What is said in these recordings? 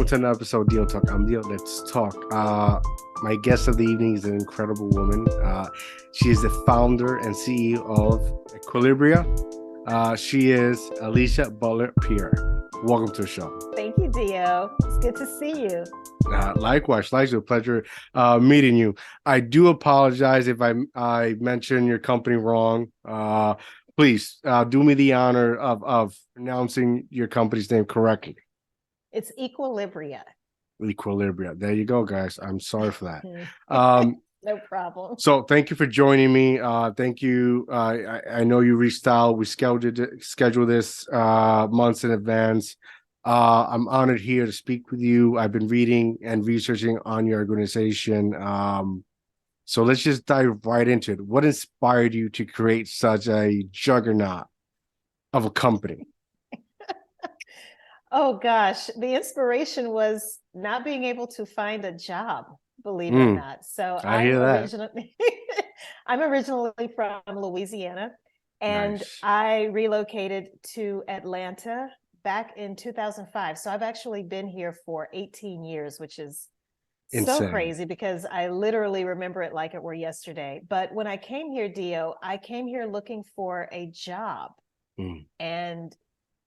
Welcome to another episode of DIOTALK. I'm Dio. Let's talk. My guest of the evening is an incredible woman. She is the founder and CEO of Equilibria. She is Alicia Butler Pierre. Welcome to the show. Thank you, Dio. It's good to see you. Likewise, a pleasure meeting you. I do apologize if I mention your company wrong. Please do me the honor of pronouncing your company's name correctly. It's Equilibria. Equilibria. There you go, guys. I'm sorry for that. No problem. So thank you for joining me. Thank you. I know you reached out. We scheduled this months in advance. I'm honored here to speak with you. I've been reading and researching on your organization. So let's just dive right into it. What inspired you to create such a juggernaut of a company? Oh, gosh. The inspiration was not being able to find a job, believe it or not. So I'm originally from Louisiana, and Nice. I relocated to Atlanta back in 2005. So I've actually been here for 18 years, which is Insane. So crazy because I literally remember it like it were yesterday. But when I came here, Dio, I came here looking for a job and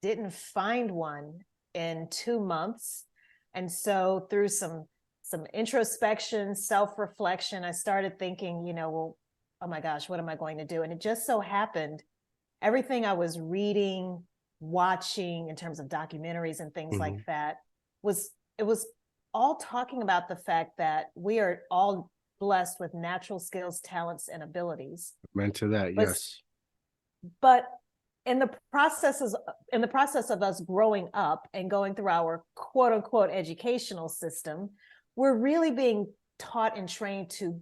didn't find one in 2 months. And so through some introspection, self-reflection, I started thinking, well, oh my gosh, what am I going to do? And it just so happened, everything I was reading, watching in terms of documentaries and things like that was all talking about the fact that we are all blessed with natural skills, talents, and abilities. Meant to that, yes. But in the process of us growing up and going through our quote unquote educational system, we're really being taught and trained to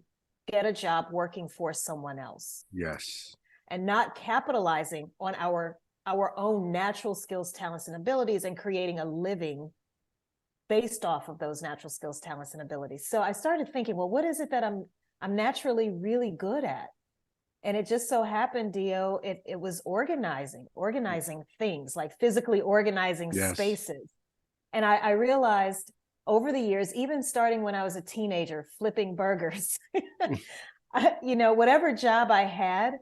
get a job working for someone else. Yes. And not capitalizing on our own natural skills, talents, and abilities and creating a living based off of those natural skills, talents, and abilities. So I started thinking, well, what is it that I'm naturally really good at? And it just so happened, Dio, it was organizing things, like physically organizing spaces. And I realized over the years, even starting when I was a teenager, flipping burgers, whatever job I had,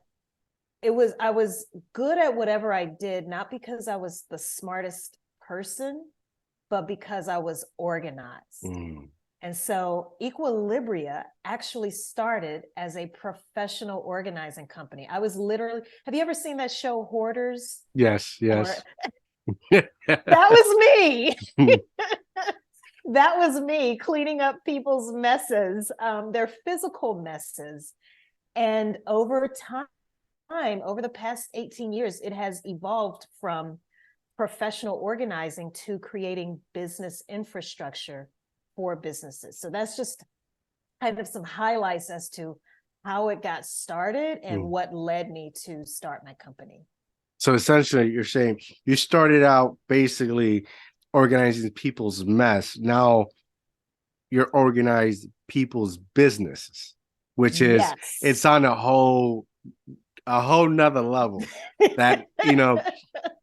I was good at whatever I did, not because I was the smartest person, but because I was organized. And so Equilibria actually started as a professional organizing company. I was literally, have you ever seen that show Hoarders? Yes. That was me. That was me cleaning up people's messes, their physical messes. And over time, over the past 18 years, it has evolved from professional organizing to creating business infrastructure for businesses. So that's just kind of some highlights as to how it got started and what led me to start my company. So essentially, you're saying you started out basically organizing people's mess. Now you're organized people's businesses, which is it's on a whole nother level that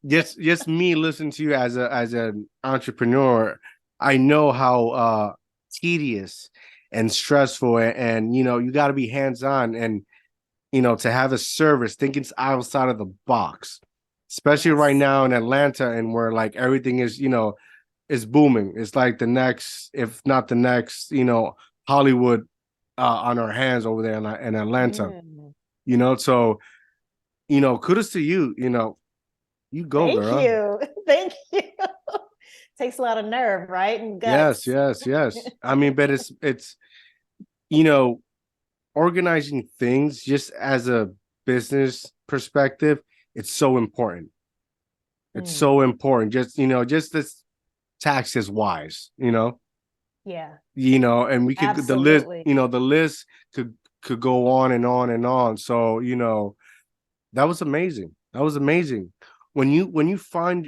just me listening to you as an entrepreneur, I know how tedious and stressful and you got to be hands-on and to have a service, thinking it's outside of the box, especially right now in Atlanta, and where like everything is is booming. It's like the next, if not the next, Hollywood on our hands over there in Atlanta. So kudos to you. You go, girl. Thank you. Takes a lot of nerve, right? And guts. Yes. I mean, but it's organizing things just as a business perspective, it's so important. It's so important. Just this taxes wise, Yeah. And we could Absolutely. the list could go on and on and on. So, that was amazing. When you found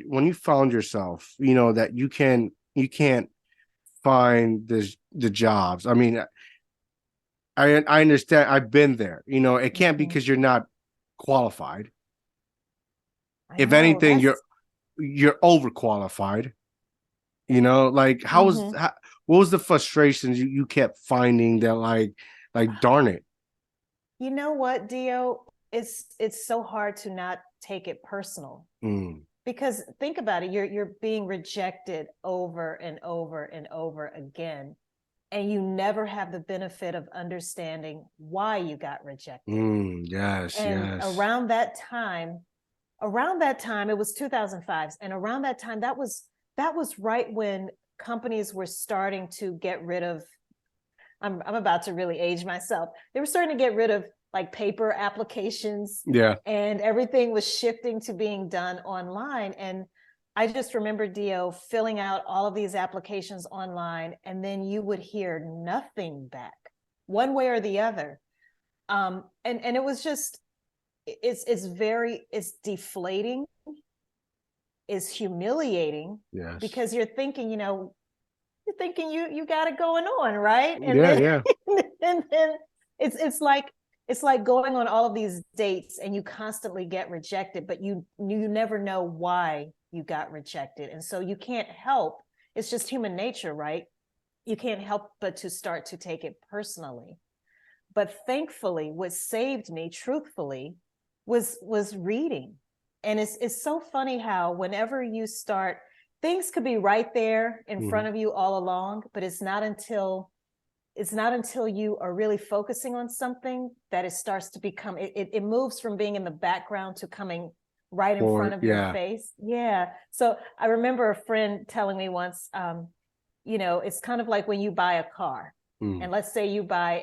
yourself, that you can't find the jobs. I mean, I understand. I've been there. It can't be because you're not qualified. If anything, you're overqualified. You know, like Mhm. what was the frustrations you kept finding that like darn it. You know what, Dio? It's so hard to not take it personal. Mm, Because think about it, you're being rejected over and over and over again, and you never have the benefit of understanding why you got rejected. yes, And yes. around that time, it was 2005, and around that time, that was right when companies were starting to get rid of. I'm about to really age myself. They were starting to get rid of like paper applications, Yeah. and everything was shifting to being done online. And I just remember, Dio, filling out all of these applications online, and then you would hear nothing back, one way or the other. And it was just, it's deflating, it's humiliating, Yes. because you're thinking, you're thinking you got it going on, right? And Yeah, then yeah. and then it's like going on all of these dates, and you constantly get rejected, but you never know why you got rejected. And so you can't help, it's just human nature, right? You can't help but to start to take it personally. But thankfully, what saved me, truthfully, was reading. And it's so funny how whenever you start, things could be right there in front of you all along, but it's not until you are really focusing on something that it starts to become, it moves from being in the background to coming right in front of your Yeah. face. Yeah. So I remember a friend telling me once, it's kind of like when you buy a car. And let's say you buy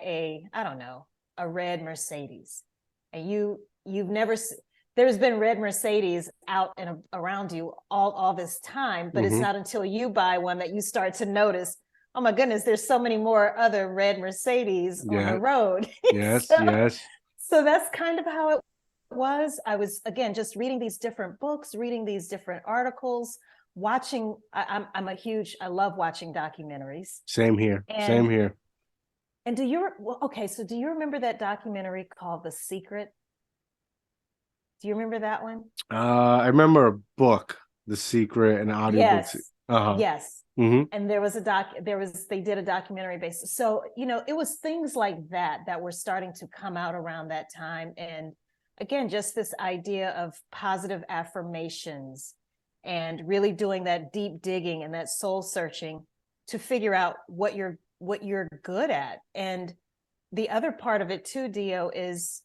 I don't know, a red Mercedes, and you've never, there's been red Mercedes out and around you all this time, but it's not until you buy one that you start to notice, oh my goodness, there's so many more other red Mercedes on the Yeah. road. Yes, so, yes. so that's kind of how it was. I was, again, just reading these different books, reading these different articles, watching. I love watching documentaries. Same here. Same And here. so do you remember that documentary called The Secret? Do you remember that one? I remember a book, The Secret, and audiobooks. Yes. Uh-huh. Yes. Mm-hmm. And they did a documentary basis. So, it was things like that were starting to come out around that time. And again, just this idea of positive affirmations and really doing that deep digging and that soul searching to figure out what you're good at. And the other part of it too, Dio, is,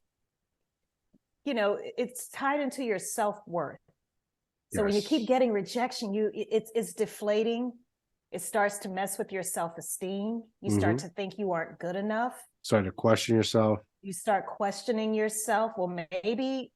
it's tied into your self-worth. So when you keep Yes. getting rejection, it's deflating. It starts to mess with your self-esteem. You start to think you aren't good enough. Start to question yourself. You start questioning yourself. Well, maybe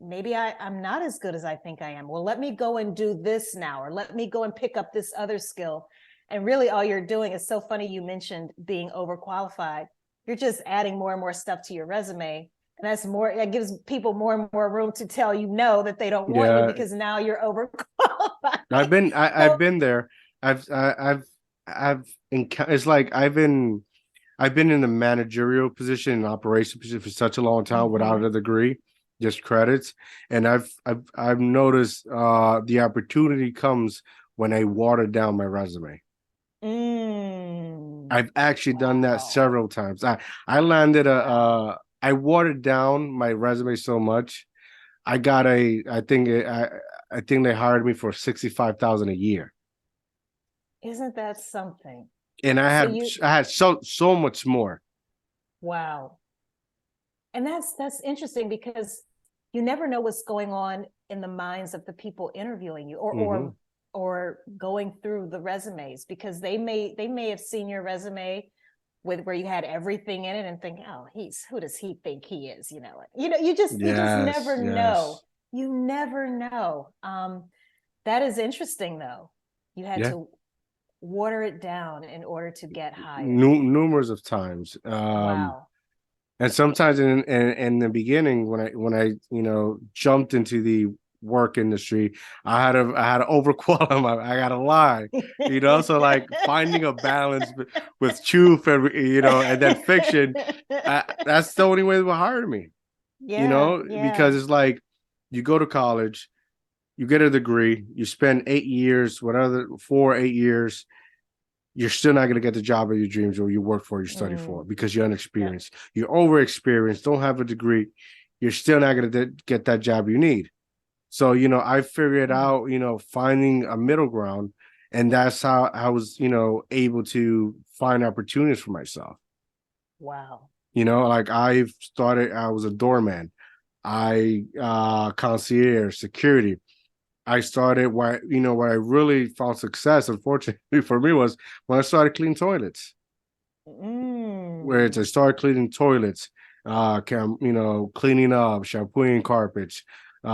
I'm not as good as I think I am. Well, let me go and do this now, or let me go and pick up this other skill. And really all you're doing is, so funny you mentioned being overqualified. You're just adding more and more stuff to your resume. And that gives people more and more room to tell you no, that they don't want you, Yeah. because now you're overqualified. I've So, been there. I've it's like I've been in the managerial position and operation position for such a long time without a degree, just credits. And I've noticed the opportunity comes when I water down my resume. I've actually done that wow. several times. I landed Wow. I watered down my resume so much. I think they hired me for 65,000 a year. Isn't that something? And So I had so much more. wow. And that's interesting, because you never know what's going on in the minds of the people interviewing you, or going through the resumes, because they may have seen your resume with where you had everything in it and think, oh, who does he think he is? You just Yes, never know. yes. You never know. That is interesting, though. You had Yeah. to water it down in order to get hired. Numerous of times. Wow. And sometimes in the beginning when I jumped into the work industry, I had to overqualify. I gotta lie, so like finding a balance with truth and and then fiction. That's the only way they will hire me. Yeah, Because yeah. it's like you go to college, you get a degree, you spend 8 years, whatever, 8 years, you're still not going to get the job of your dreams or you work for, you study for, because you're inexperienced. Yeah. You're overexperienced, don't have a degree. You're still not going to get that job you need. So, I figured out, finding a middle ground, and that's how I was, able to find opportunities for myself. Wow. Like I was a doorman. Concierge, security. I started where I really found success, unfortunately for me, was when I started cleaning toilets. Where I started cleaning toilets, cleaning up, shampooing carpets,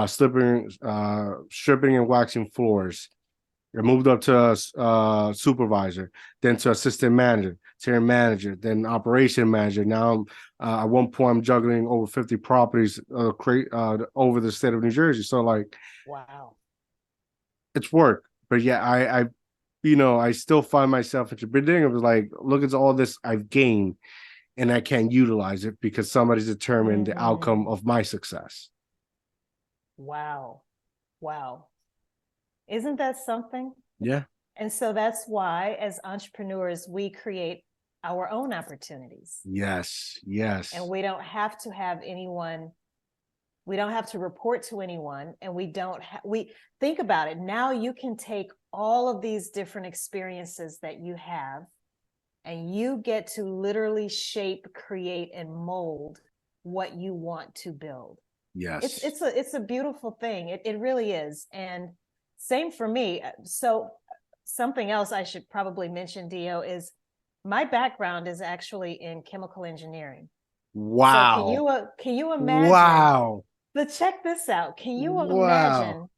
stripping and waxing floors. I moved up to supervisor, then to assistant manager, senior manager, then operation manager. Now, at one point, I'm juggling over 50 properties over the state of New Jersey. So, like, wow, it's work. But yeah, I still find myself at the beginning of like, look at all this I've gained, and I can't utilize it because somebody's determined the outcome of my success. Wow. Wow. Isn't that something? Yeah. And so that's why, as entrepreneurs, we create our own opportunities. Yes. Yes. And we don't have to have anyone, we don't have to report to anyone, and we think about it. Now you can take all of these different experiences that you have, and you get to literally shape, create, and mold what you want to build. Yes. It's a beautiful thing. It really is. And same for me. So something else I should probably mention, Dio, is my background is actually in chemical engineering. Wow. So can you imagine? Wow. But check this out. Can you imagine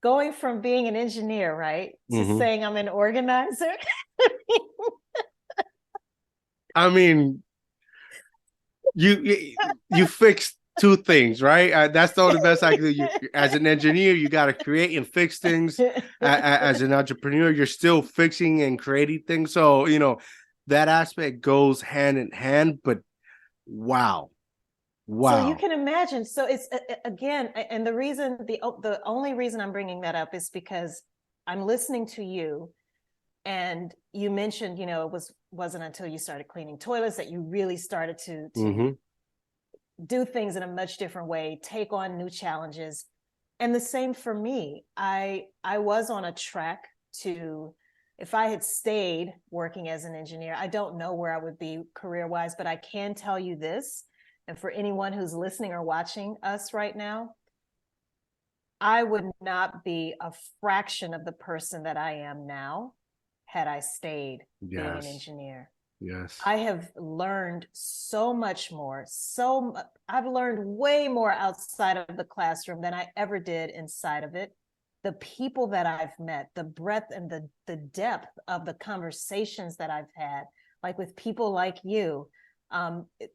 going from being an engineer, right, to saying I'm an organizer? I mean, you fixed two things, right? That's the only best I can do. As an engineer, you got to create and fix things. As an entrepreneur, you're still fixing and creating things. So, that aspect goes hand in hand, but wow. So you can imagine. So it's again, and the only reason I'm bringing that up is because I'm listening to you, and you mentioned, it wasn't until you started cleaning toilets that you really started to do things in a much different way, take on new challenges. And the same for me. I was on a track to, if I had stayed working as an engineer, I don't know where I would be career-wise, but I can tell you this, and for anyone who's listening or watching us right now, I would not be a fraction of the person that I am now had I stayed being an engineer. Yes. I have learned so much more. I've learned way more outside of the classroom than I ever did inside of it. The people that I've met, the breadth and the depth of the conversations that I've had, like with people like you.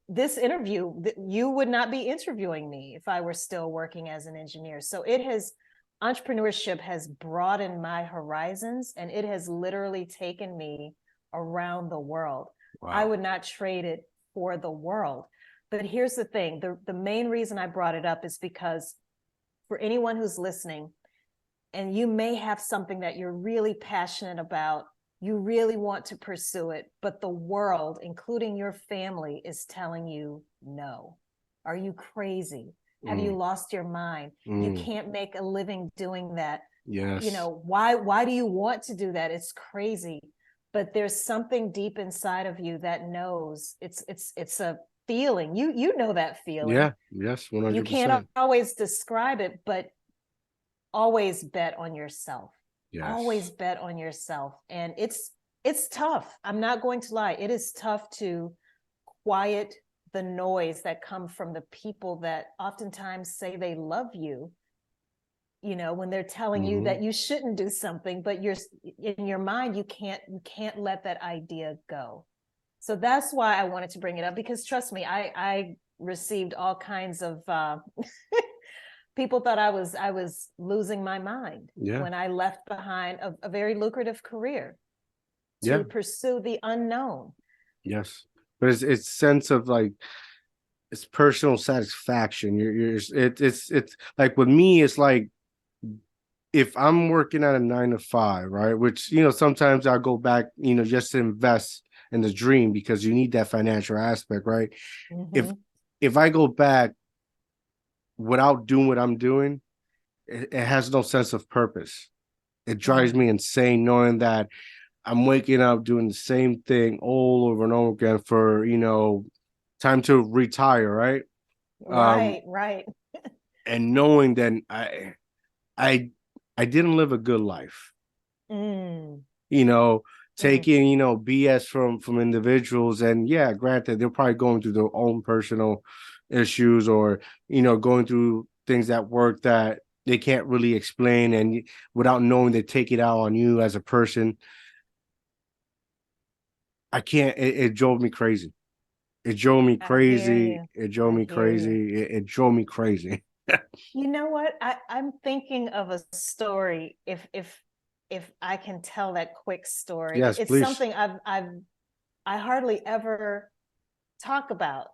This interview, you would not be interviewing me if I were still working as an engineer. So entrepreneurship has broadened my horizons, and it has literally taken me around the world. Wow. I would not trade it for the world. But here's the thing, the main reason I brought it up is because for anyone who's listening, and you may have something that you're really passionate about, you really want to pursue it, but the world, including your family, is telling you no. Are you crazy? Have you lost your mind? You can't make a living doing that. Yes. Why do you want to do that? It's crazy. But there's something deep inside of you that knows. It's a feeling. You know that feeling. Yeah. Yes. 100%. You can't always describe it, but always bet on yourself. Yes. Always bet on yourself. And it's tough. I'm not going to lie. It is tough to quiet the noise that come from the people that oftentimes say they love you, when they're telling you that you shouldn't do something, but you're in your mind, you can't let that idea go. So that's why I wanted to bring it up, because trust me, I received all kinds of people thought I was losing my mind when I left behind a very lucrative career to pursue the unknown. Yes. But it's sense of like, it's personal satisfaction. It's like with me, it's like if I'm working at a 9 to 5, right, which, sometimes I'll go back, just to invest in the dream because you need that financial aspect, right? If Mhm. if I go back without doing what I'm doing, it has no sense of purpose. It drives Mm. me insane knowing that I'm waking up doing the same thing all over and over again for, time to retire, right? Um, Right, right. and knowing that I I didn't live a good life. Mm, You know, mm. taking, BS from individuals, and yeah, granted, they're probably going through their own personal issues, or, going through things at work that they can't really explain, and without knowing, they take it out on you as a person. I can't, it drove me crazy. It drove me I hear crazy. you. It drove I me hear you. crazy. It drove me crazy. You know what? I'm thinking of a story. If I can tell that quick story, Yes, it's please. something I hardly ever talk about.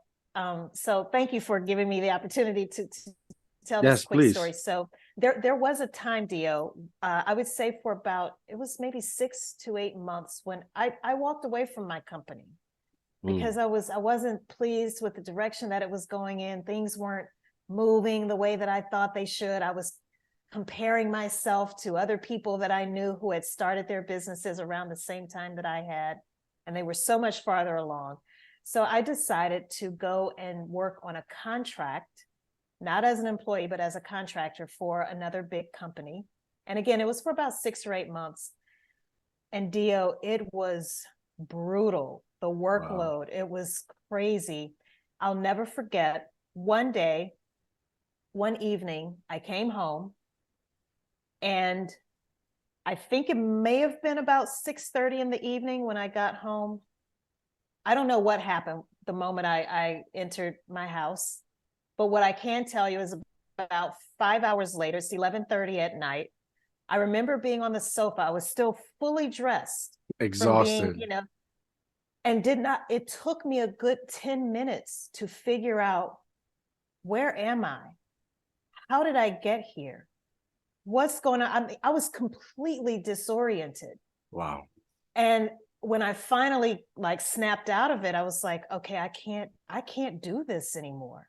So thank you for giving me the opportunity to tell this Yes, quick story. please. So there was a time, Dio, I would say for about, it was maybe 6 to 8 months when I walked away from my company Mm, because I wasn't pleased with the direction that it was going in. Things weren't moving the way that I thought they should. I was comparing myself to other people that I knew who had started their businesses around the same time that I had, and they were so much farther along. So I decided to go and work on a contract, not as an employee, but as a contractor for another big company. And again, it was for about 6 or 8 months. And Dio, it was brutal. The wow. workload, it was crazy. I'll never forget one day, one evening, I came home, and I think it may have been about 6:30 in the evening when I got home. I don't know what happened the moment I entered my house, but what I can tell you is about 5 hours later, it's 11:30 at night. I remember being on the sofa. I was still fully dressed from being, Exhausted. and did not, it took me a good 10 minutes to figure out, where am I? How did I get here? What's going on? I was completely disoriented. Wow. And when I finally like snapped out of it, I was like, okay, I can't do this anymore.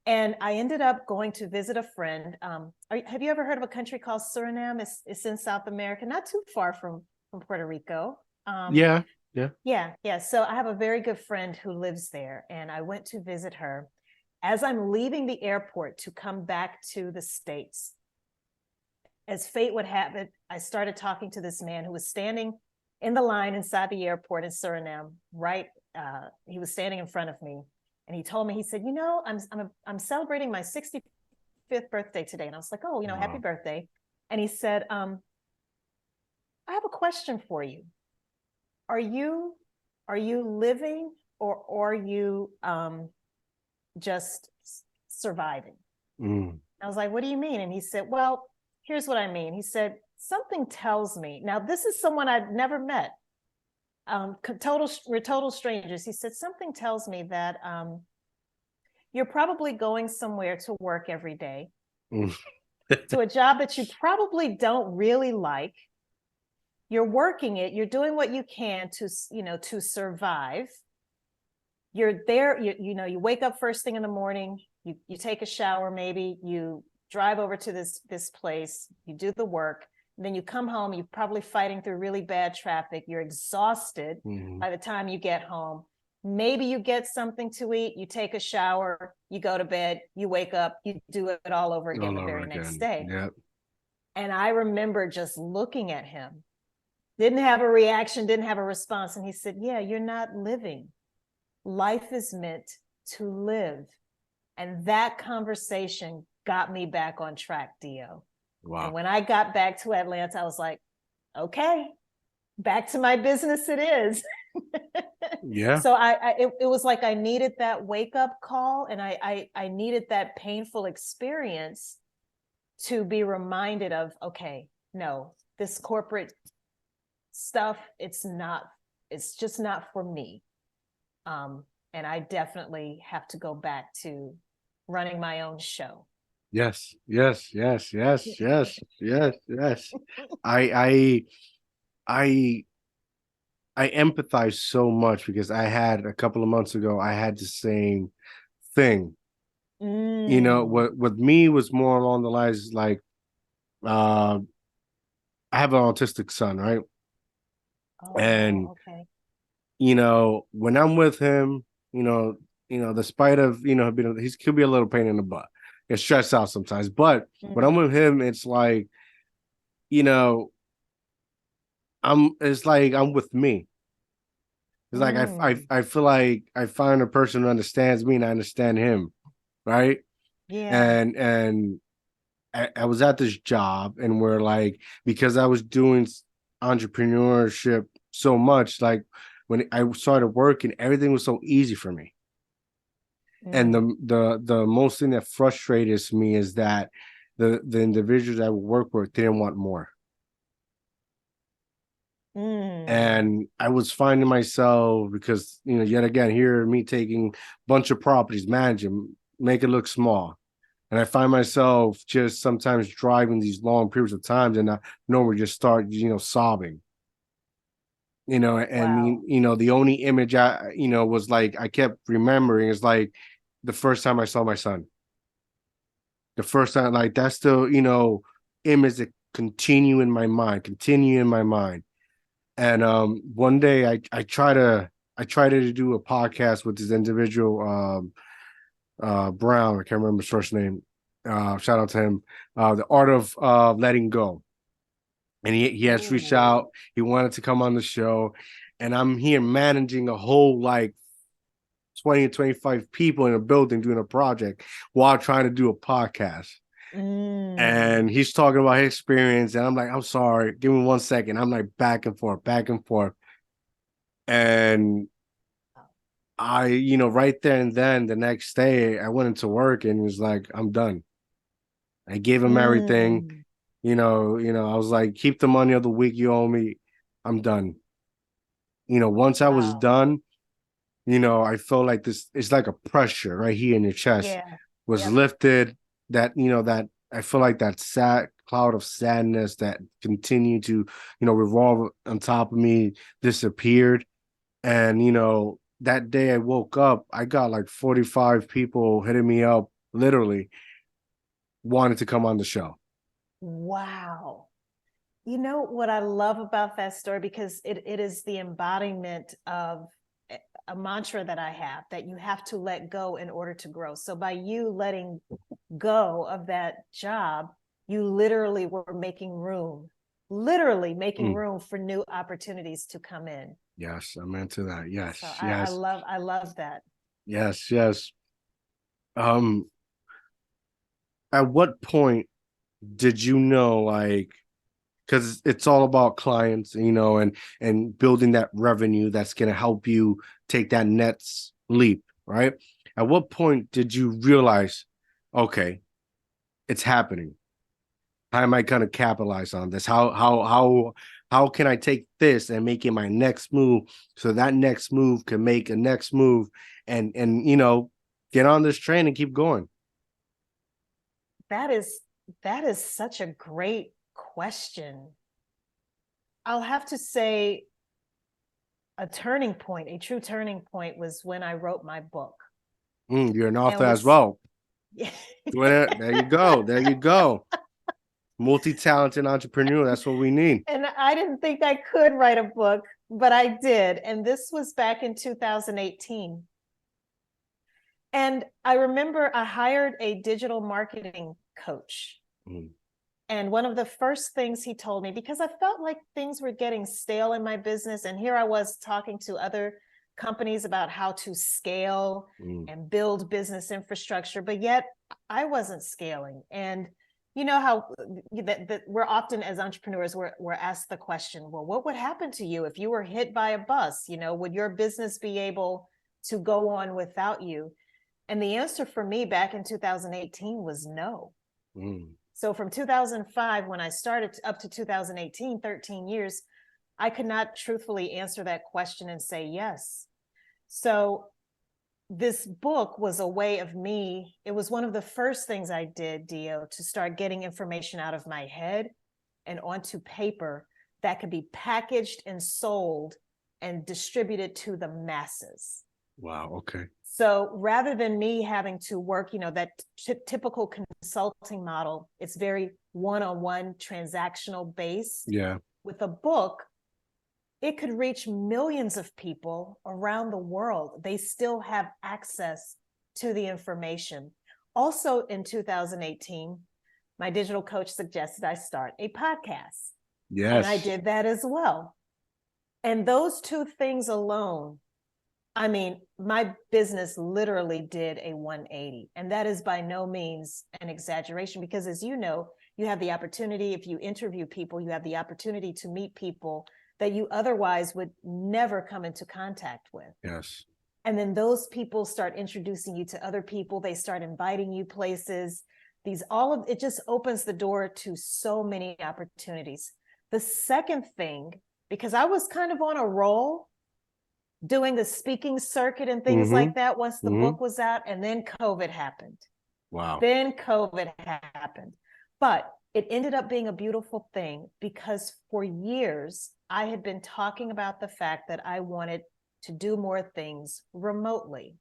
And I ended up going to visit a friend. Have you ever heard of a country called Suriname? It's in South America, not too far from Puerto Rico. Yeah. Yeah. Yeah, yeah. So I have a very good friend who lives there, and I went to visit her. As I'm leaving the airport to come back to the States, as fate would have it, I started talking to this man who was standing in the line inside the airport in Suriname. Right, he was standing in front of me, and he told me, he said, I'm celebrating my 65th birthday today, and I was like, oh, happy Wow. birthday. And he said, I have a question for you. Are you are you living, or are you just surviving? Mm. I was like, what do you mean? And he said, well, here's what I mean. He said, something tells me, now this is someone I'd never met. We're total strangers. He said, something tells me that you're probably going somewhere to work every day, Mm. to a job that you probably don't really like. You're working it, you're doing what you can to survive. You're there, you wake up first thing in the morning, you take a shower, maybe you drive over to this place, you do the work, then you come home, you're probably fighting through really bad traffic, you're exhausted Mm. by the time you get home. Maybe you get something to eat, you take a shower, you go to bed, you wake up, you do it all over again All the over very next again. day. Yep. And I remember just looking at him, didn't have a reaction, didn't have a response. And he said, yeah, you're not living. Life is meant to live. And that conversation got me back on track, Dio. And Wow. when I got back to Atlanta, I was like, okay, back to my business it is. Yeah. So it was like I needed that wake up call, and I needed that painful experience to be reminded of, okay, no, this corporate stuff, it's just not for me. And I definitely have to go back to running my own show. Yes, yes, yes, yes, yes, yes, yes. I I I empathize so much because I had a couple of months ago, I had the same thing. Mm. What with me was more along the lines like uh I have an autistic son, right? Oh, And wow. Okay. when I'm with him, despite of he could be a little pain in the butt, get stressed out sometimes. But when I'm Mm. with him, it's like, you know, it's like I'm with me. It's like Mm. I feel like I find a person who understands me and I understand him, right? Yeah. And I was at this job and we're like, because I was doing entrepreneurship so much, like when I started working, everything was so easy for me. And Mm. the most thing that frustrated me is that the individuals I work with didn't want more. Mm. And I was finding myself because yet again here me taking a bunch of properties, managing, make it look small. And I find myself just sometimes driving these long periods of times and I normally just start, sobbing. And Wow. the only image I, was like I kept remembering is like the first time I saw my son. The first time, like that's the, image that continue in my mind. And one day I try to do a podcast with this individual, Brown. I can't remember his first name. Shout out to him. The Art of Letting Go. And he has reached Ooh. out. He wanted to come on the show. And I'm here managing a whole like 20 to 25 people in a building doing a project while trying to do a podcast. And Mm. he's talking about his experience. And I'm like, I'm sorry, give me 1 second. I'm like back and forth, back and forth. And right there and then the next day I went into work and was like, I'm done. I gave him everything. Mm. I was like, keep the money of the week you owe me. I'm done. Once I was Wow. done, I felt like this, it's like a pressure right here in your chest Yeah. was Yep. lifted. That I feel like that sad cloud of sadness that continued to, revolve on top of me disappeared. And that day I woke up, I got like 45 people hitting me up, literally wanted to come on the show. Wow. You know what I love about that story, because it is the embodiment of a mantra that I have, that you have to let go in order to grow. So by you letting go of that job, you literally making Mm. room for new opportunities to come in. Yes, I'm into that. So Yes, I yes, love, I love that. yes, yes. Um, at what point did you know, like, because it's all about clients, and building that revenue that's going to help you take that next leap, right? At what point did you realize, okay, it's happening? How am I going to capitalize on this? How can I take this and make it my next move so that next move can make a next move and get on this train and keep going? That is that is such a great question. I'll have to say a turning point, a true turning point, was when I wrote my book. You're an author And as was well. There you go. There you go. Multi-talented entrepreneur. That's what we need. and I didn't think I could write a book, but I did. And this was back in 2018. And I remember I hired a digital marketing coach. Mm. And one of the first things he told me, because I felt like things were getting stale in my business, and here I was talking to other companies about how to scale and build business infrastructure, but yet I wasn't scaling. And you know how that we're often, as entrepreneurs, we're asked the question, well, what would happen to you if you were hit by a bus? Would your business be able to go on without you? And the answer for me back in 2018 was no. Mm. So from 2005, when I started, up to 2018, 13 years, I could not truthfully answer that question and say yes. So this book was a way of me. It was one of the first things I did, Dio, to start getting information out of my head and onto paper that could be packaged and sold and distributed to the masses. Wow. Okay. So rather than me having to work, that typical consulting model, it's very one-on-one transactional base. Yeah. With a book, it could reach millions of people around the world. They still have access to the information. Also in 2018, my digital coach suggested I start a podcast. Yes. And I did that as well. And those two things alone, I mean, my business literally did a 180. And that is by no means an exaggeration, because as you know, you have the opportunity, if you interview people, you have the opportunity to meet people that you otherwise would never come into contact with. Yes. And then those people start introducing you to other people. They start inviting you places. It just opens the door to so many opportunities. The second thing, because I was kind of on a roll doing the speaking circuit and things like that once the book was out, and then COVID happened. Wow. Then COVID happened. But it ended up being a beautiful thing, because for years I had been talking about the fact that I wanted to do more things remotely,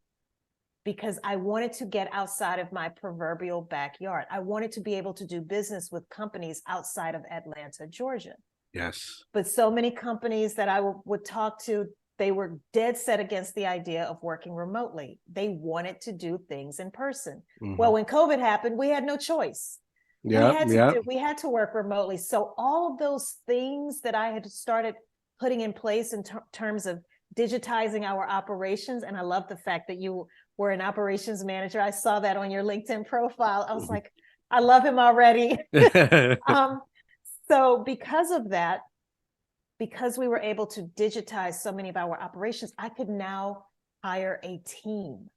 because I wanted to get outside of my proverbial backyard. I wanted to be able to do business with companies outside of Atlanta, Georgia. Yes. But so many companies that I would talk to, they were dead set against the idea of working remotely. They wanted to do things in person. Well, when COVID happened, we had no choice. Yeah. We had to work remotely. So all of those things that I had started putting in place in terms of digitizing our operations, and I love the fact that you were an operations manager. I saw that on your LinkedIn profile. I was like, I love him already. So because of that, because we were able to digitize so many of our operations, I could now hire a team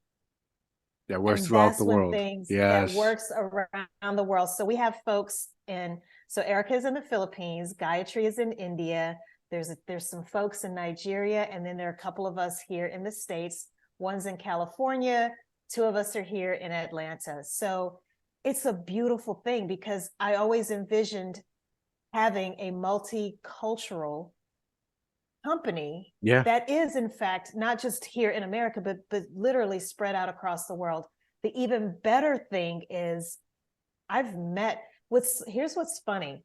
that works throughout the world. That works around the world. So we have folks so Erica is in the Philippines, Gayatri is in India, there's some folks in Nigeria, and then there are a couple of us here in the States. One's in California, two of us are here in Atlanta. So it's a beautiful thing, because I always envisioned having a multicultural company that is, in fact, not just here in America, but literally spread out across the world. The even better thing is here's what's funny.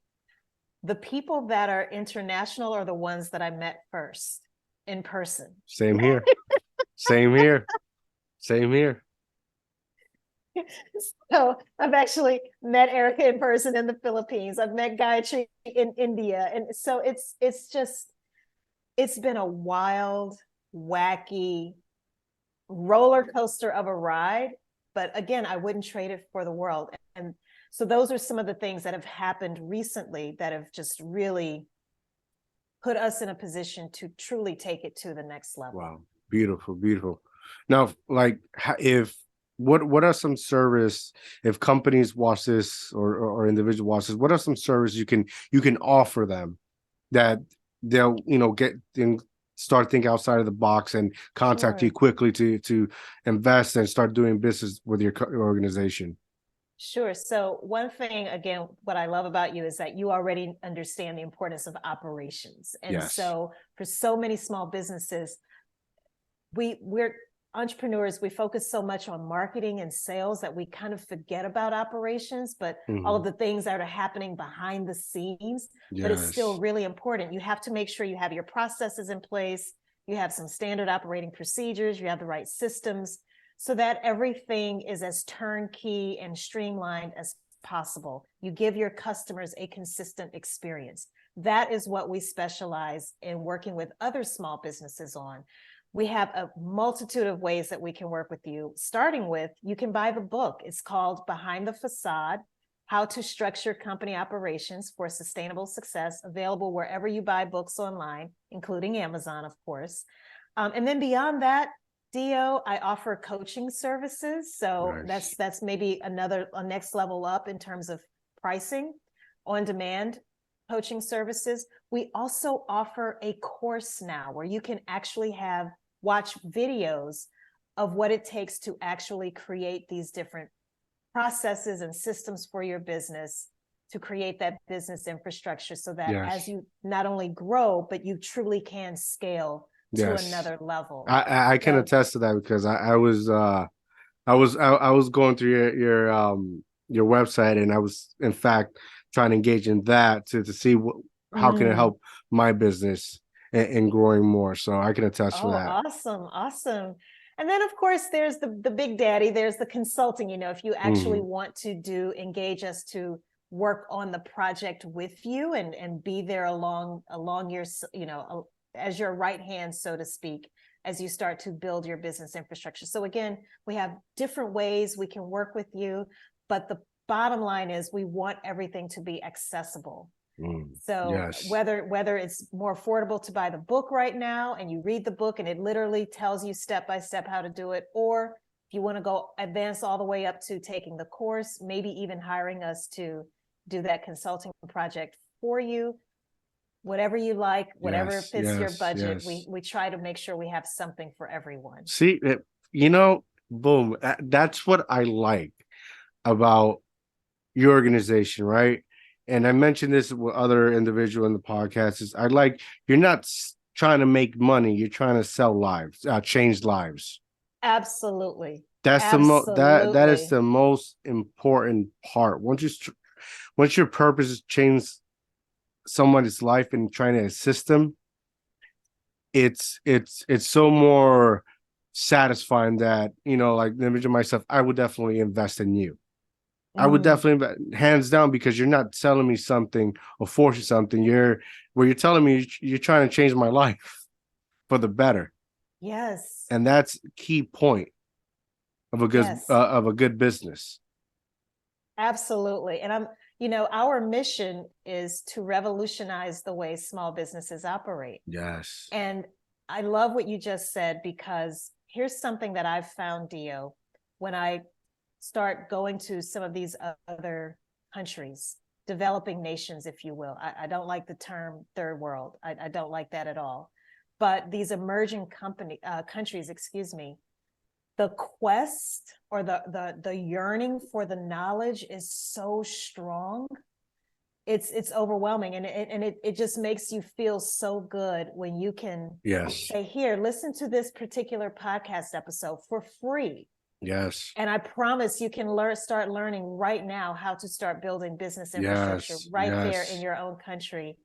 The people that are international are the ones that I met first in person. Same here. Same here. Same here. So I've actually met Erica in person in the Philippines. I've met Gayatri in India. And so it's been a wild, wacky roller coaster of a ride. But again, I wouldn't trade it for the world. And so those are some of the things that have happened recently that have just really put us in a position to truly take it to the next level. Wow. Beautiful, beautiful. Now, like, what are some service, if companies watch this or individual watch this, what are some services you can offer them that they'll get and start thinking outside of the box and contact you quickly to invest and start doing business with your organization? Sure. So one thing, again, what I love about you is that you already understand the importance of operations. And so for so many small businesses, we're entrepreneurs, we focus so much on marketing and sales that we kind of forget about operations, but all of the things that are happening behind the scenes, but it's still really important. You have to make sure you have your processes in place, you have some standard operating procedures, you have the right systems, so that everything is as turnkey and streamlined as possible. You give your customers a consistent experience. That is what we specialize in working with other small businesses on. We have a multitude of ways that we can work with you, starting with, you can buy the book. It's called Behind the Facade: How to Structure Company Operations for Sustainable Success, available wherever you buy books online, including Amazon, of course. And then beyond that, Dio, I offer coaching services. So that's maybe a next level up in terms of pricing, on-demand coaching services. We also offer a course now where you can actually watch videos of what it takes to actually create these different processes and systems for your business, to create that business infrastructure so that as you not only grow, but you truly can scale to another level. I can attest to that, because I was going through your website, and I was in fact trying to engage in that to see how can it help my business in growing more. So I can attest to that. Awesome. And then of course there's the big daddy, there's the consulting. If you actually want to engage us to work on the project with you and be there along your, as your right hand, so to speak, as you start to build your business infrastructure. So again, we have different ways we can work with you, but the bottom line is we want everything to be accessible. So whether it's more affordable to buy the book right now and you read the book and it literally tells you step by step how to do it, or if you want to go advance all the way up to taking the course, maybe even hiring us to do that consulting project for you, whatever you like, whatever fits your budget, we try to make sure we have something for everyone. See, boom, that's what I like about your organization, right? And I mentioned this with other individual in the podcast, is you're not trying to make money, you're trying to sell lives, change lives. Absolutely. That's that is the most important part. Once your purpose is change somebody's life and trying to assist them, it's so more satisfying that, like the image of myself, I would definitely invest in you. I would definitely, hands down, because you're not selling me something or forcing something. You're telling me you're trying to change my life for the better. Yes. And that's key point of a good business. Absolutely. And our mission is to revolutionize the way small businesses operate. Yes. And I love what you just said, because here's something that I've found, Dio, when I start going to some of these other countries, developing nations, if you will. I don't like the term third world. I don't like that at all. But these emerging countries, the quest or the yearning for the knowledge is so strong. It's overwhelming, and it just makes you feel so good when you can say, here, listen to this particular podcast episode for free. Yes. And I promise you can start learning right now how to start building business infrastructure there in your own country.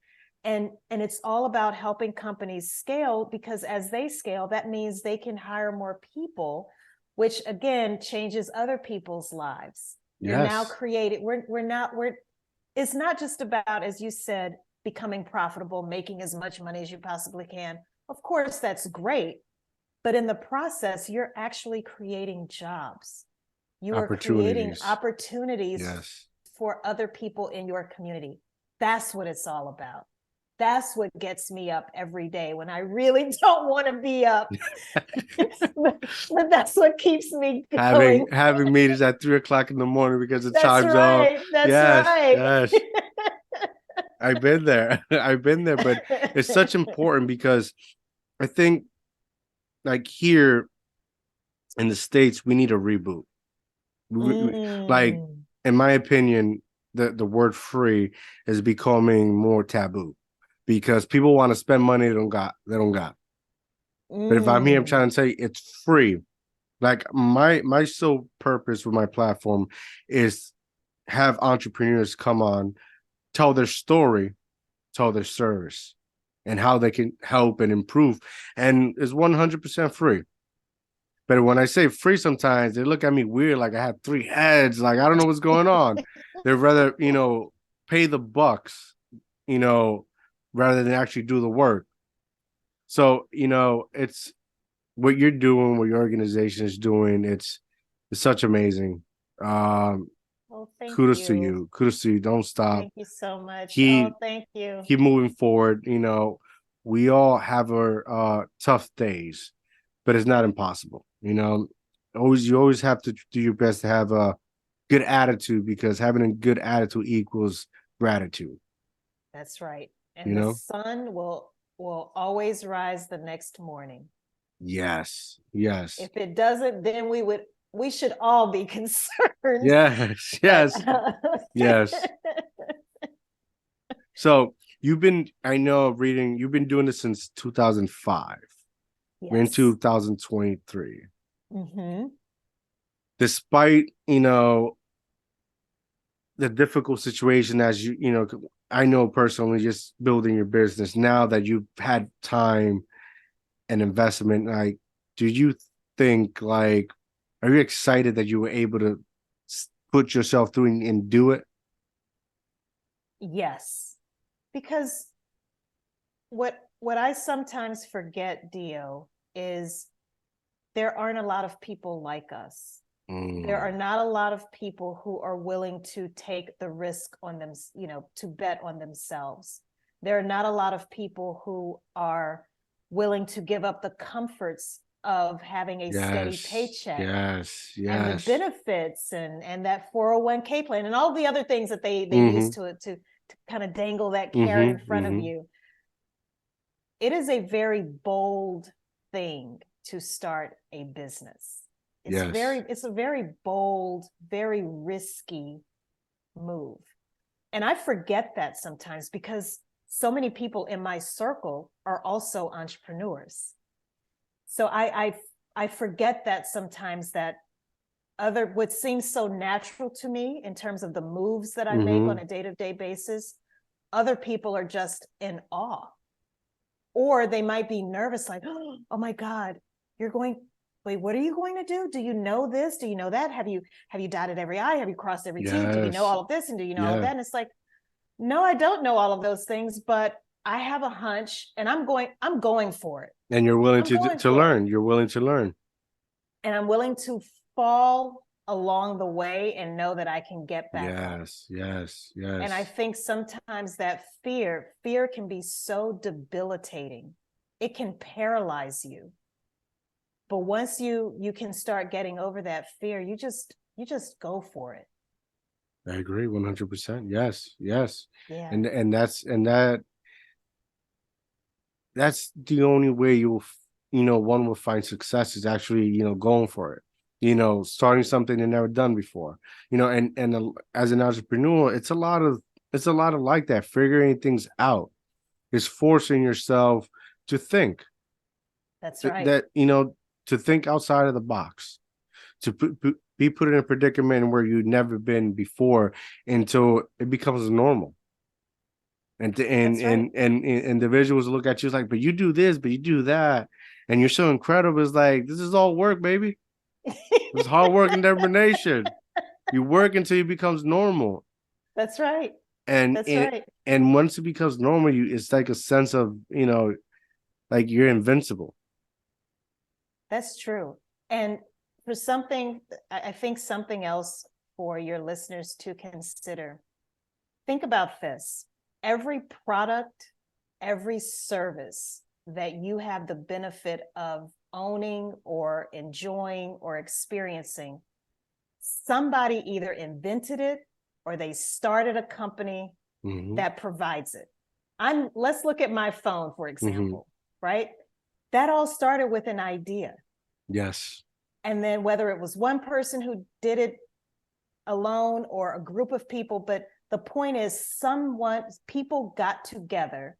And it's all about helping companies scale, because as they scale, that means they can hire more people, which again changes other people's lives. You're now creating, it's not just about, as you said, becoming profitable, making as much money as you possibly can. Of course, that's great. But in the process, you're actually creating jobs. You are creating opportunities for other people in your community. That's what it's all about. That's what gets me up every day when I really don't want to be up. but that's what keeps me going. Having meetings at 3:00 in the morning because the chime's off. That's right. Yes. I've been there. But it's such important, because I think, like, here in the States, we need a reboot. Like, in my opinion, the word free is becoming more taboo, because people want to spend money they don't got. But if I'm here, I'm trying to tell you it's free. Like, my sole purpose with my platform is have entrepreneurs come on, tell their story, tell their service, and how they can help and improve. And it's 100% free. But when I say free, sometimes they look at me weird, like I have 3 heads, like I don't know what's going on. They'd rather, pay the bucks, rather than actually do the work. So, it's what you're doing, what your organization is doing. It's such amazing. Kudos to you. Kudos to you. Don't stop. Thank you so much. Thank you. Keep moving forward. We all have our tough days, but it's not impossible. You always have to do your best to have a good attitude, because having a good attitude equals gratitude. That's right. And the sun will always rise the next morning. Yes. Yes. If it doesn't, then we should all be concerned. Yes. But, Yes. Yes. So I know reading, you've been doing this since 2005. We're in yes. 2023. Mm-hmm. Despite, the difficult situation, as I know personally, just building your business, now that you've had time and investment, like, do you think, like, are you excited that you were able to put yourself through and do it? Yes, because what I sometimes forget, Dio, is there aren't a lot of people like us. There are not a lot of people who are willing to take the risk on them, to bet on themselves. There are not a lot of people who are willing to give up the comforts of having a steady paycheck. Yes. And the benefits and that 401k plan and all the other things that they use to kind of dangle that carrot in front of you. It is a very bold thing to start a business. It's a very bold, very risky move. And I forget that sometimes because so many people in my circle are also entrepreneurs. So I forget that sometimes, that what seems so natural to me in terms of the moves that I make on a day-to-day basis, other people are just in awe. Or they might be nervous, like, oh my God, wait, what are you going to do? Do you know this? Do you know that? Have you dotted every I? Have you crossed every T? Do you know all of this? And do you know all of that? And it's like, no, I don't know all of those things, but I have a hunch and I'm going for it. And you're willing to learn. You're willing to learn. And I'm willing to fall along the way and know that I can get back up. Yes. And I think sometimes that fear can be so debilitating. It can paralyze you. But once you can start getting over that fear, you just go for it. I agree 100%. Yes. Yeah. And that's the only way one will find success, is actually, going for it, starting something they never done before, and as an entrepreneur, it's a lot of like that, figuring things out. It's forcing yourself to think. That's right. To think outside of the box, to be put in a predicament where you've never been before, until it becomes normal. And individuals look at you like, but you do this, but you do that, and you're so incredible. It's like, this is all work, baby. It's hard work and determination. You work until it becomes normal. That's right. And once it becomes normal, it's like a sense of, like you're invincible. That's true. And I think something else for your listeners to consider. Think about this. Every product, every service that you have the benefit of owning or enjoying or experiencing, somebody either invented it or they started a company that provides it. Let's look at my phone, for example, right? That all started with an idea. Yes. And then whether it was one person who did it alone or a group of people, but the point is people got together,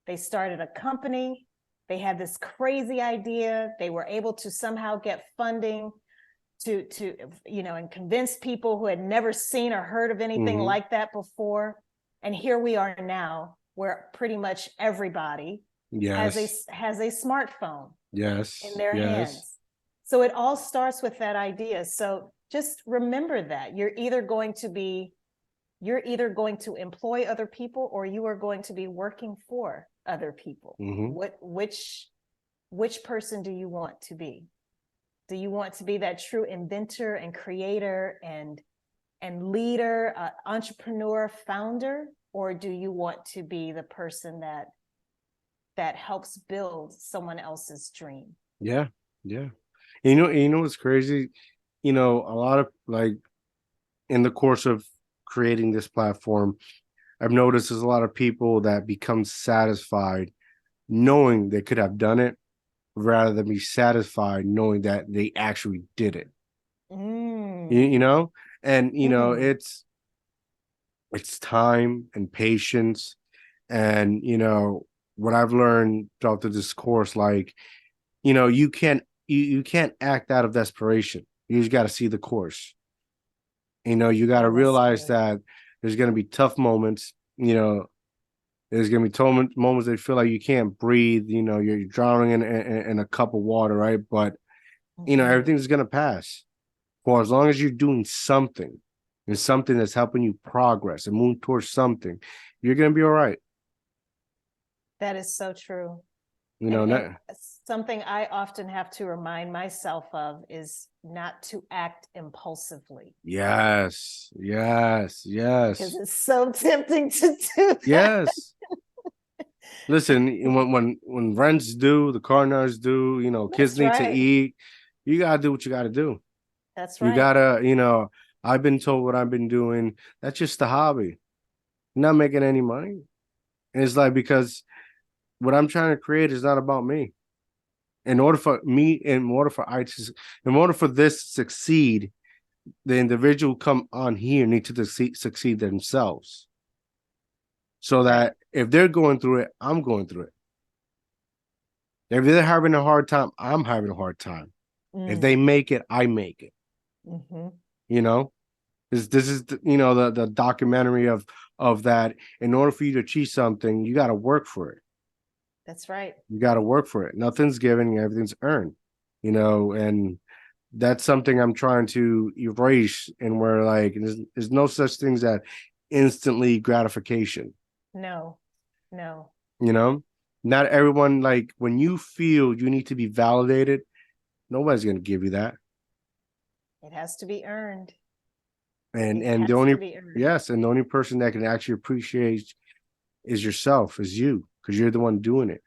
they started a company, they had this crazy idea, they were able to somehow get funding to and convince people who had never seen or heard of anything like that before. And here we are now, where pretty much everybody has a smartphone in their hands. So it all starts with that idea. So just remember that you're either going to employ other people, or you are going to be working for other people. Which person do you want to be? Do you want to be that true inventor and creator and leader, entrepreneur, founder, or do you want to be the person that helps build someone else's dream? Yeah. You know what's crazy? A lot of, like, in the course of creating this platform, I've noticed there's a lot of people that become satisfied knowing they could have done it, rather than be satisfied knowing that they actually did it. Mm. You know, and Mm. it's time and patience, and what I've learned throughout this course, like, you can't act out of desperation. You just got to see the course. You got to Oh, that's realize good. that there's going to be tough moments. There's going to be moments that feel like you can't breathe. You're drowning in a cup of water, right? But Mhm. everything's going to pass. For as long as you're doing something, and something that's helping you progress and move towards something, you're going to be all right. That is so true. You know, And not, something I often have to remind myself of is not to act impulsively, yes, yes, because yes, it's so tempting to do that. yes. Listen, when rents due, the car notes due, kids That's need to right. eat. You gotta do what you gotta do. That's You right. gotta, I've been told what I've been doing. That's just a hobby. You're not making any money. And it's like, because what I'm trying to create is not about me. In order for this to succeed, the individual come on here need to succeed themselves. So Right. that if they're going through it, I'm going through it. If they're having a hard time, I'm having a hard time. If they Mm. make it, I make it. Hmm. You know, this is the documentary of that. In order for you to achieve something, you got to work for it. That's right. You got to work for it. Nothing's given, everything's earned. And that's something I'm trying to erase. And where, like, there's no such things as instantly gratification. No, no. You know, not everyone, like, when you feel you need to be validated, nobody's going to give you that. It has to be earned. And It and the has only to be earned. yes, and the only person that can actually appreciate is yourself, is you, because you're the one doing it.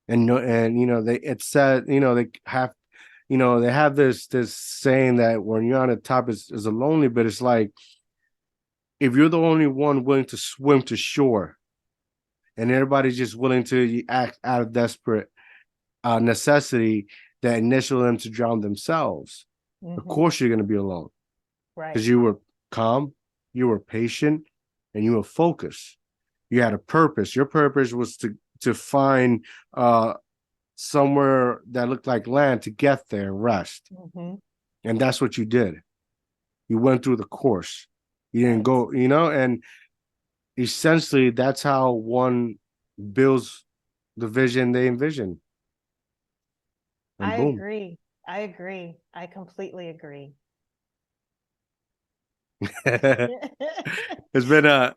And no, and they it's said, they have this saying that when you're on the top is a lonely, but it's like, if you're the only one willing to swim to shore, and everybody's just willing to act out of desperate necessity that initial them to drown themselves, of Hmm. course you're going to be alone, Right. because you were calm, you were patient, and you were focused. You had a purpose. Your purpose was to find somewhere that looked like land to get there and rest. Hmm. And that's what you did. You went through the course. You didn't Right. go, and essentially that's how one builds the vision they envision. And I boom. agree. I agree. I completely agree. It's been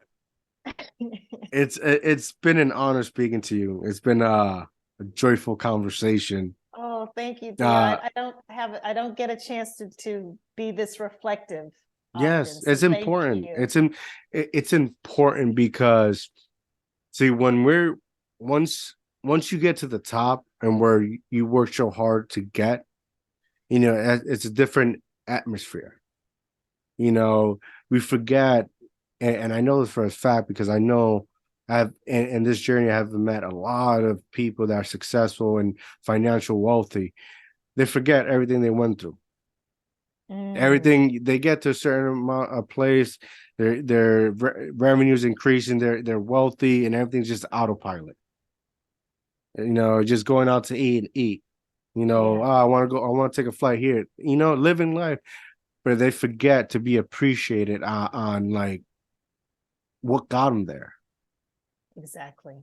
it's been an honor speaking to you. It's been a joyful conversation. Oh, thank you, Dio. Uh I don't get a chance to be this reflective often. yes, So it's thank important. you. It's important because, see, when we're once you get to the top, and where you work so hard to get, it's a different atmosphere. We forget, and I know this for a fact, because I know I've in this journey I have met a lot of people that are successful and financial wealthy. They forget everything they went through. Mm. Everything, they get to a certain amount of place, their revenues increasing, they're wealthy, and everything's just autopilot. Just going out to eat and eat. Yeah, I want to take a flight here. Living life, but they forget to be appreciated on, like, what got them there. exactly.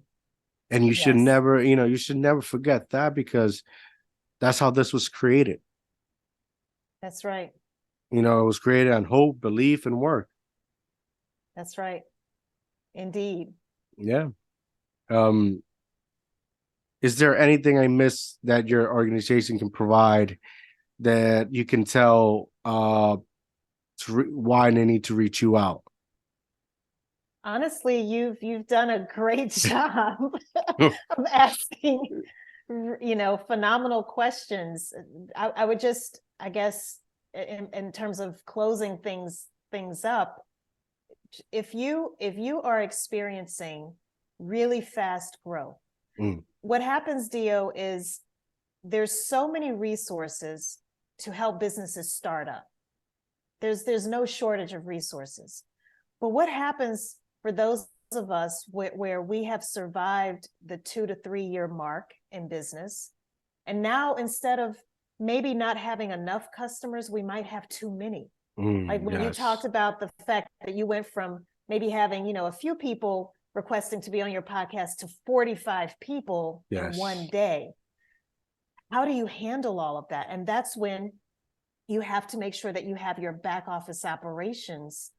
And Yes, you should never forget that, because that's how this was created. that's right. It was created on hope, belief, and work. That's right. Indeed. Yeah. Um, is there anything I missed that your organization can provide that you can tell why they need to reach you out? Honestly, you've done a great job of asking, phenomenal questions. I would just, I guess, in terms of closing things up, if you are experiencing really fast growth, What happens, Dio, is there's so many resources to help businesses start up. There's no shortage of resources. But what happens for those of us where we have survived the 2 to 3 year mark in business, and now instead of maybe not having enough customers, we might have too many. Like when you talked about the fact that you went from maybe having, a few people requesting to be on your podcast to 45 people in one day. How do you handle all of that? And that's when you have to make sure that you have your back office operations,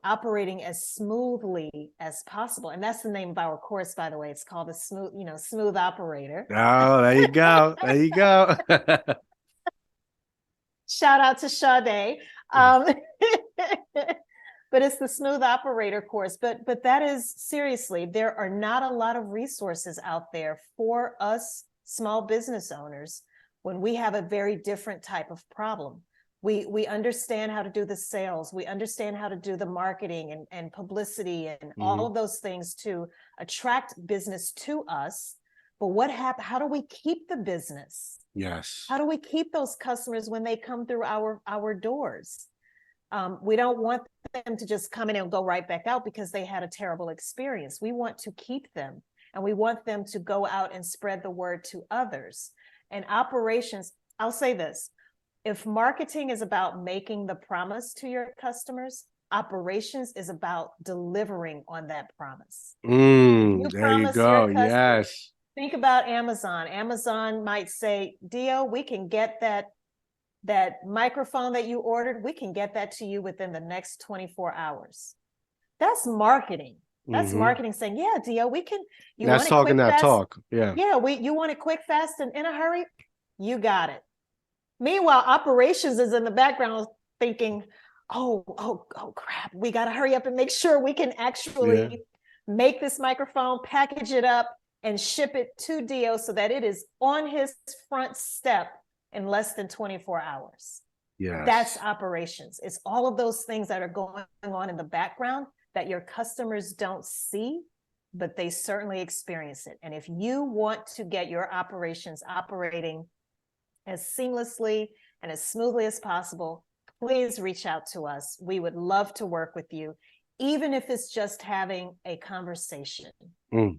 operating as smoothly as possible. And that's the name of our course, by the way. It's called the Smooth Operator. Oh, there you go. There you go. Shout out to Sade. But it's the Smooth Operator course. But that is, seriously, there are not a lot of resources out there for us small business owners when we have a very different type of problem. We understand how to do the sales. We understand how to do the marketing and publicity and all of those things to attract business to us. But how do we keep the business? Yes. How do we keep those customers when they come through our doors? We don't want them to just come in and go right back out because they had a terrible experience. We want to keep them, and we want them to go out and spread the word to others. And operations, I'll say this, if marketing is about making the promise to your customers, operations is about delivering on that promise. There you go. Yes. Think about Amazon. Amazon might say, Dio, we can get that microphone that you ordered, we can get that to you within the next 24 hours. That's marketing. That's marketing saying, yeah, Dio, we can. That's talking that talk. Yeah. Yeah, you want it quick, fast, and in a hurry? You got it. Meanwhile, operations is in the background thinking, oh crap, we got to hurry up and make sure we can actually make this microphone, package it up, and ship it to Dio so that it is on his front step in less than 24 hours. Yeah, that's operations. It's all of those things that are going on in the background that your customers don't see, but they certainly experience it. And if you want to get your operations operating as seamlessly and as smoothly as possible, please reach out to us. We would love to work with you, even if it's just having a conversation. To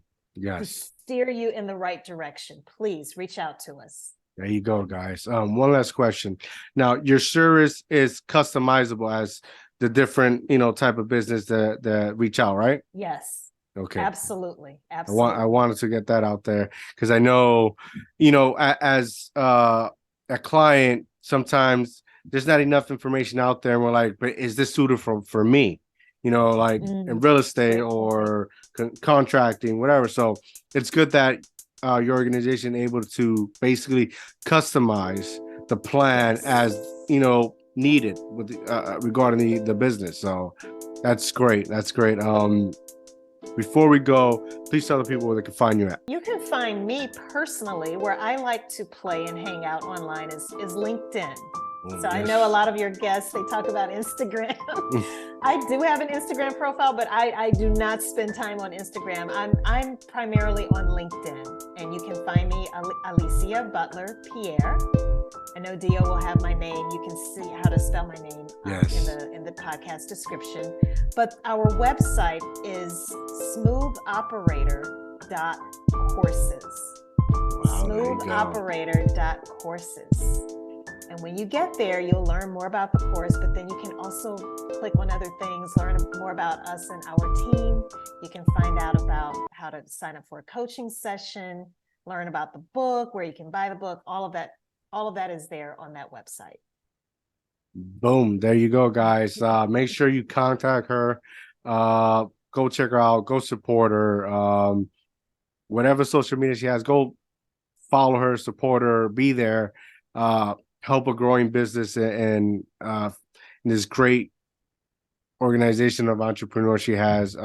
steer you in the right direction. Please reach out to us. There you go, guys. One last question. Now, your service is customizable as the different, type of business that reach out, right? Yes. Okay. Absolutely. I wanted to get that out there because I know, as a client, sometimes there's not enough information out there, and we're like, but is this suitable for me? Like in real estate or contracting, whatever. So it's good that your organization able to basically customize the plan as needed with regarding the business. So that's great. Before we go, please tell the people where they can find you at. You can find me personally where I like to play and hang out online is LinkedIn. So I know a lot of your guests, they talk about Instagram. I do have an Instagram profile, but I do not spend time on Instagram. I'm primarily on LinkedIn, and you can find me Alicia Butler Pierre. I know Dio will have my name. You can see how to spell my name in the podcast description. But our website is smoothoperator.courses. Smoothoperator.courses. And when you get there, you'll learn more about the course, but then you can also click on other things, learn more about us and our team. You can find out about how to sign up for a coaching session, learn about the book, where you can buy the book, all of that is there on that website. Boom. There you go, guys. Make sure you contact her. Go check her out. Go support her. Whatever social media she has, go follow her, support her, be there. Help a growing business and this great organization of entrepreneurs she has.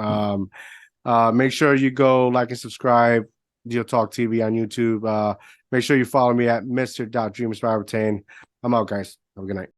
Make sure you go like and subscribe DIOTALK TV on YouTube. Make sure you follow me at Mr.DreamInspireAttain. I'm out, guys. Have a good night.